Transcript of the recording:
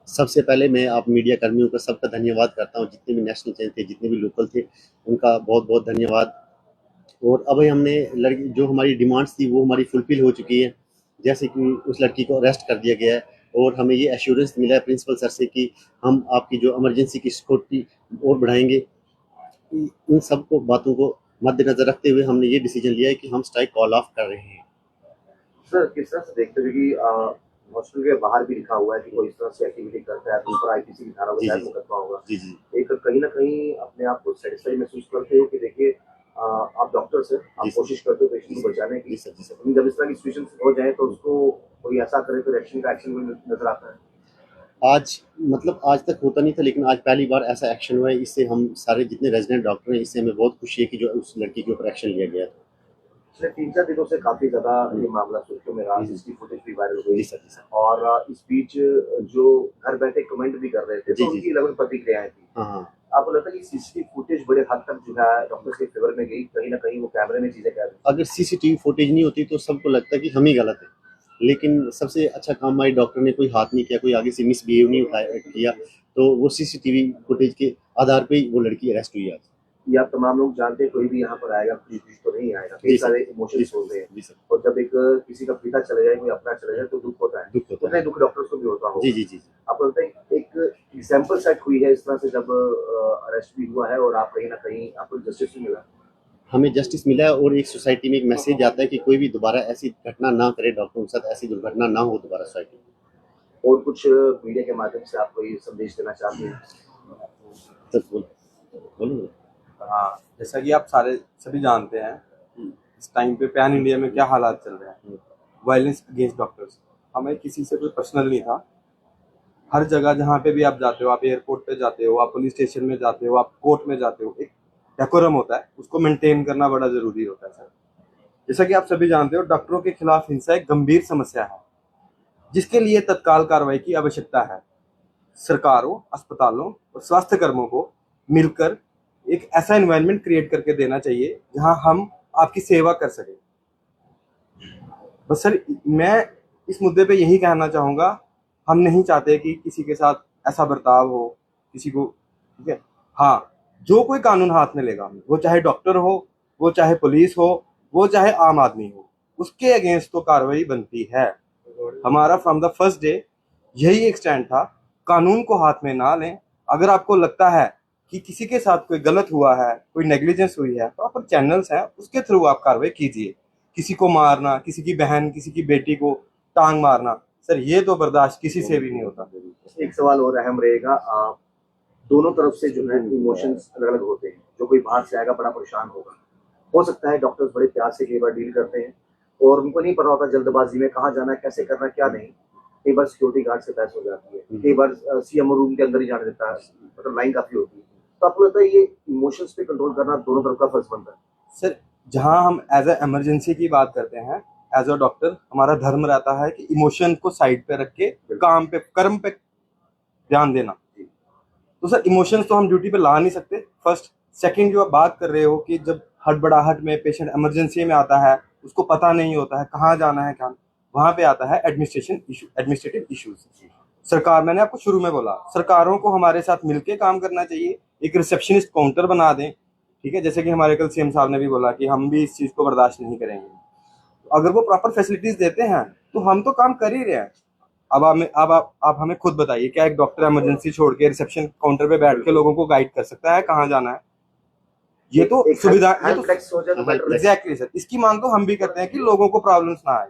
सबसे पहले मैं आप मीडिया कर्मियों का सबका धन्यवाद करता हूँ, जितने भी नेशनल चैनल थे, जितने भी लोकल थे, उनका बहुत-बहुत धन्यवाद। और अभी हमने लड़की जो हमारी डिमांड्स थी वो हमारी फुलफ़िल हो चुकी है। जैसे कि उस लड़की को अरेस्ट कर दिया गया है और हमें ये एश्योरेंस मिला है प्रिंसिपल सर से कि हम आपकी जो इमरजेंसी की सिक्योरिटी और बढ़ाएँगे। इन सब को बातों को मद्देनज़र रखते हुए हमने ये डिसीजन लिया है कि हम स्ट्राइक कॉल ऑफ कर रहे हैं। सर किस तरह से देखते हो कि हॉस्टल के बाहर भी लिखा हुआ है कि कोई इस तरह से एक्टिविटी करता है तो ऊपर आईपीसी की धारा के जी, तहत जी, मुकदमा होगा। जी, जी, एक कहीं न कहीं अपने आप को सैटिस्फाई महसूस करते हो कि देखिए आप डॉक्टर्स हैं, जी आप सर, कोशिश करते हो जी पेशेंट को सर, बचाने की। जी सर, जी सर। लेकिन जब इस तरह की सिचुएशन हो जाए तो उसको कोई ऐसा करे तो रिएक्शन का एक्शन भी नज़र आता है। आज मतलब आज तक होता नहीं था, लेकिन आज पहली बार ऐसा एक्शन हुआ है। इससे हम सारे जितने रेजिडेंट डॉक्टर हैं, इससे हमें बहुत खुशी है कि जो उस लड़की के ऊपर एक्शन लिया गया। पिछले 3-4 दिनों से काफ़ी ज़्यादा ये हम्म, मामला सुर्खियों में रहा, हम्म, सीसीटीवी फुटेज भी वायरल जी हुई सर, जी सर, और इस बीच जो घर बैठे कमेंट भी कर रहे थे, जी तो जी उनकी जी, 11 प्रतिक्रियाएँ थी। हाँ हाँ। आपको लगता है कि सीसीटीवी फुटेज बड़े हद तक जो है डॉक्टर्स के फेवर में गई, कहीं न कहीं वो कैमरे में चीज़ें कैद हुई? अगर सीसीटीवी फुटेज नहीं होती तो सबको लगता है कि हम ही गलत है, लेकिन सबसे अच्छा काम हमारे डॉक्टर ने कोई हाथ नहीं किया, कोई आगे से मिसबिहेव नहीं उठाया किया, तो वो सीसीटीवी फुटेज के आधार पे ही वो लड़की अरेस्ट हुई आज। ये आप तमाम लोग जानते हैं कोई भी यहाँ पर आएगा, खुश-खुश तो नहीं आएगा, कई जी सर, सारे जी इमोशंस सर, होते हैं जी सर, और जब एक किसी का पिता चले जाए, कोई अपना चले जाए तो दुःख होता है। दुख होता उतना है। ही दुःख डॉक्टर्स को भी होता जी होगा। जी जी जी। आपको लगता है एक एग्ज़ाम्पल सेट हुई है इस तरह से जब अरेस्ट भी हुआ है और आप कहीं न कहीं आपको जस्टिस भी मिला? हमें जस्टिस मिला है और एक सोसाइटी में एक मैसेज आता है कि कोई भी दोबारा ऐसी घटना ना करे, डॉक्टरों के साथ ऐसी दुर्घटना ना हो दोबारा सोसाइटी में। और कुछ मीडिया के माध्यम से आप कोई संदेश देना चाहते हैं? सर बोलो ना। हाँ, जैसा कि आप सारे सभी जानते हैं इस टाइम पे पैन इंडिया में क्या हालात चल रहे हैं, वायलेंस अगेंस्ट डॉक्टर्स। हमें किसी से कोई पर्सनल नहीं था। हर जगह जहाँ पे भी आप जाते हो, आप एयरपोर्ट पे जाते हो, आप पुलिस स्टेशन में जाते हो, आप कोर्ट में जाते हो, एक डेकोरम होता है, उसको मेंटेन करना बड़ा जरूरी होता है सर। जैसा कि आप सभी जानते हो, डॉक्टरों के खिलाफ हिंसा एक गंभीर समस्या है जिसके लिए तत्काल कार्रवाई की आवश्यकता है। सरकारों, अस्पतालों और स्वास्थ्य कर्मियों को मिलकर एक ऐसा एनवायरनमेंट क्रिएट करके देना चाहिए जहां हम आपकी सेवा कर सकें। बस सर, मैं इस मुद्दे पे यही कहना चाहूँगा, हम नहीं चाहते कि किसी के साथ ऐसा बर्ताव हो, किसी को, ठीक है। हाँ, जो कोई कानून हाथ में लेगा, वो चाहे डॉक्टर हो, वो चाहे पुलिस हो, वो चाहे आम आदमी हो, उसके अगेंस्ट तो कार्रवाई बनती है। हमारा फ्रॉम द फर्स्ट डे यही एक स्टैंड था, कानून को हाथ में ना लें। अगर आपको लगता है कि किसी के साथ कोई गलत हुआ है, कोई नेग्लिजेंस हुई है, तो आप चैनल्स हैं, उसके थ्रू आप कार्रवाई कीजिए। किसी को मारना, किसी की बहन, किसी की बेटी को टांग मारना, सर ये तो बर्दाश्त किसी से भी नहीं होता। एक सवाल और अहम रहेगा दोनों तरफ से जो है इमोशंस अलग-अलग होते हैं। जो कोई बाहर से आएगा बड़ा परेशान होगा। हो सकता है डॉक्टर्स बड़े प्यार से कई बार डील करते हैं और उनको नहीं पता होता जल्दबाजी में कहाँ जाना है, कैसे करना है, क्या नहीं। कई बार सिक्योरिटी गार्ड से बहस हो जाती है। कई बार सीएमओ रूम के अंदर ही जाने देता है, मतलब लाइन काफ़ी होती है। तो आपको लगता है ये इमोशंस पे कंट्रोल करना दोनों तरफ का फर्ज बनता है? सर, जहां हम एज अ इमरजेंसी की बात करते हैं, एज अ डॉक्टर हमारा धर्म रहता है कि इमोशन को साइड पे रख के काम पे, कर्म पे ध्यान देना। तो सर, इमोशंस तो हम ड्यूटी पे ला नहीं सकते, फर्स्ट। सेकंड, जो आप बात कर रहे हो कि जब हड़बड़ाहट में पेशेंट इमरजेंसी में आता है, उसको पता नहीं होता है कहाँ जाना है, क्या, वहां पे आता है एडमिनिस्ट्रेटिव इश्यूज। सरकार, मैंने आपको शुरू में बोला, सरकारों को हमारे साथ मिलके काम करना चाहिए। एक रिसेप्शनिस्ट काउंटर बना दें, ठीक है, जैसे कि हमारे कल सीएम साहब ने भी बोला कि हम भी इस चीज को बर्दाश्त नहीं करेंगे। तो अगर वो प्रॉपर फैसिलिटीज देते हैं तो हम तो काम कर ही रहे हैं। अब आप हमें खुद बताइए, क्या एक डॉक्टर इमरजेंसी छोड़ के रिसेप्शन काउंटर पे बैठ के लोगों को गाइड कर सकता है कहाँ जाना है? ये तो सुविधा, ये तो हेल्प डेस्क हो जाए तो बेटर रहेगा। एग्जैक्टली सर, इसकी मांग तो हम भी करते हैं कि लोगों को प्रॉब्लम्स ना आए।